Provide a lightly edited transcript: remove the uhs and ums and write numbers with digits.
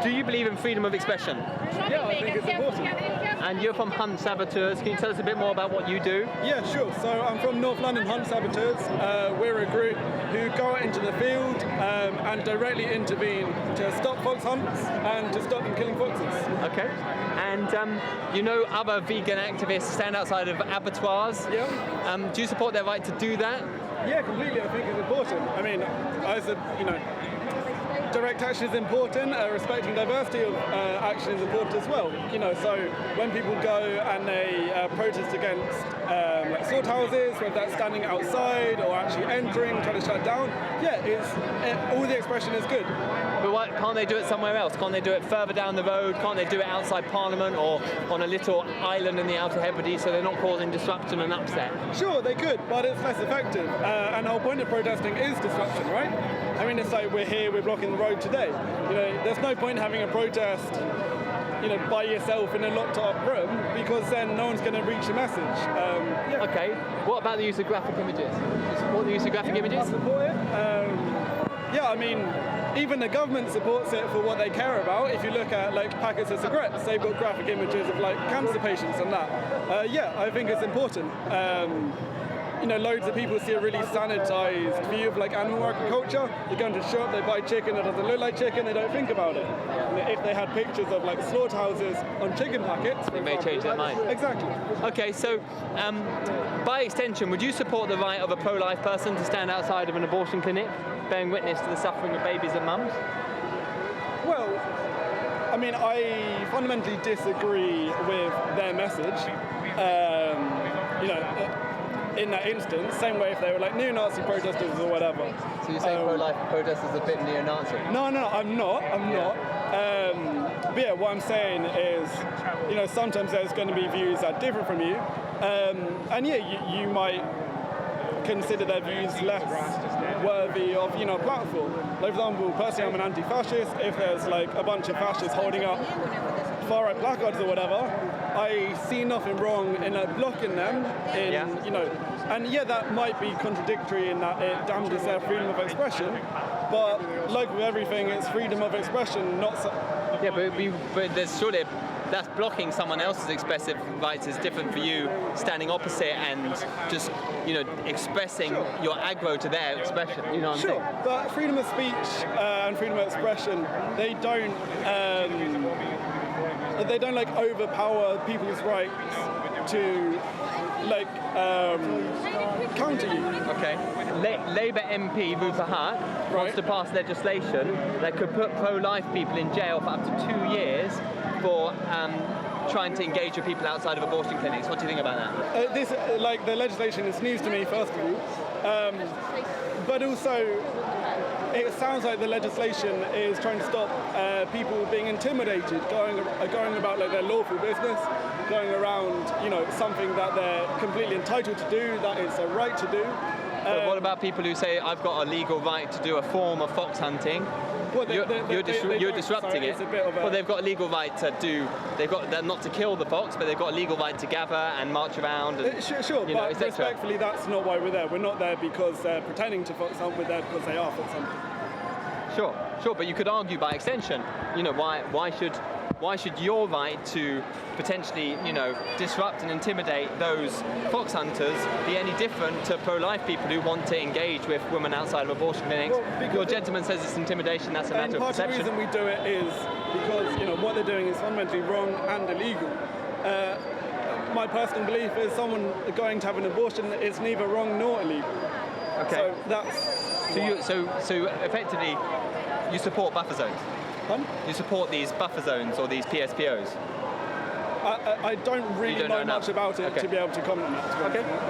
do you believe in freedom of expression? Yeah, I think it's important. And you're from Hunt Saboteurs. Can you tell us a bit more about what you do? Yeah, sure. So I'm from North London Hunt Saboteurs. We're a group who go out into the field and directly intervene to stop fox hunts and to stop them killing foxes. Okay. And you know other vegan activists stand outside of abattoirs. Yeah. Do you support their right to do that? Yeah, completely. I think it's important. I mean, as a, direct action is important, respecting diversity of action is important as well. So when people go and they protest against like slaughterhouses, whether that's standing outside or actually entering, trying to shut down, all the expression is good. But why can't they do it somewhere else? Can't they do it further down the road? Can't they do it outside Parliament or on a little island in the Outer Hebrides so they're not causing disruption and upset? Sure, they could, but it's less effective. And the whole point of protesting is disruption, right? I mean, it's like we're here, we're blocking the road today. There's no point having a protest, by yourself in a locked up room, because then no one's going to reach the message. Okay. What about the use of graphic images? Do you support the use of graphic images? I support it. I mean, even the government supports it for what they care about. If you look at like packets of cigarettes, they've got graphic images of like cancer patients and that. I think it's important. Loads of people see a really sanitized view of like animal agriculture. They go into a shop, they buy chicken that doesn't look like chicken, they don't think about it. If they had pictures of like slaughterhouses on chicken packets, they may change their mind. Exactly. Okay, so by extension, would you support the right of a pro-life person to stand outside of an abortion clinic, bearing witness to the suffering of babies and mums? Well, I mean, I fundamentally disagree with their message. In that instance, same way if they were like neo-Nazi protesters or whatever. So you're saying pro-life protesters are a bit neo-Nazi? No, I'm not. But yeah, what I'm saying is, sometimes there's going to be views that differ from you, and you might consider their views less worthy of a platform. Like, for example, personally, I'm an anti-fascist. If there's like a bunch of fascists holding up far-right placards or whatever, I see nothing wrong in blocking them. And that might be contradictory in that it damages their freedom of expression. But like with everything, it's freedom of expression, not. But there's surely that's blocking someone else's expressive rights is different for you standing opposite and just expressing your aggro to their expression. You know what I'm saying? Sure, but freedom of speech and freedom of expression, they don't like overpower people's rights to counter you. Okay. Labour MP Rupa Haq wants to pass legislation that could put pro-life people in jail for up to 2 years for trying to engage with people outside of abortion clinics. What do you think about that? The legislation is news to me, first of all, but also it sounds like the legislation is trying to stop people being intimidated, going about like their lawful business, going around, something that they're completely entitled to do, that it's a right to do. But what about people who say, I've got a legal right to do a form of fox hunting? Well, you're disrupting it. Well, they've got a legal right to do. They're not to kill the fox, but they've got a legal right to gather and march around. And, sure, but respectfully, that's not why we're there. We're not there because they're pretending to fox hunt. We're there because they are fox hunting. Sure, but you could argue by extension. Why should your right to potentially, disrupt and intimidate those fox hunters be any different to pro-life people who want to engage with women outside of abortion clinics? Well, your gentleman says it's intimidation, that's a matter of perception. And part of the reason we do it is because, what they're doing is fundamentally wrong and illegal. My personal belief is someone going to have an abortion is neither wrong nor illegal. Okay. So that's... So effectively, you support buffer zones? You support these buffer zones or these PSPOs? I don't really know much about it to be able to comment on that. Okay.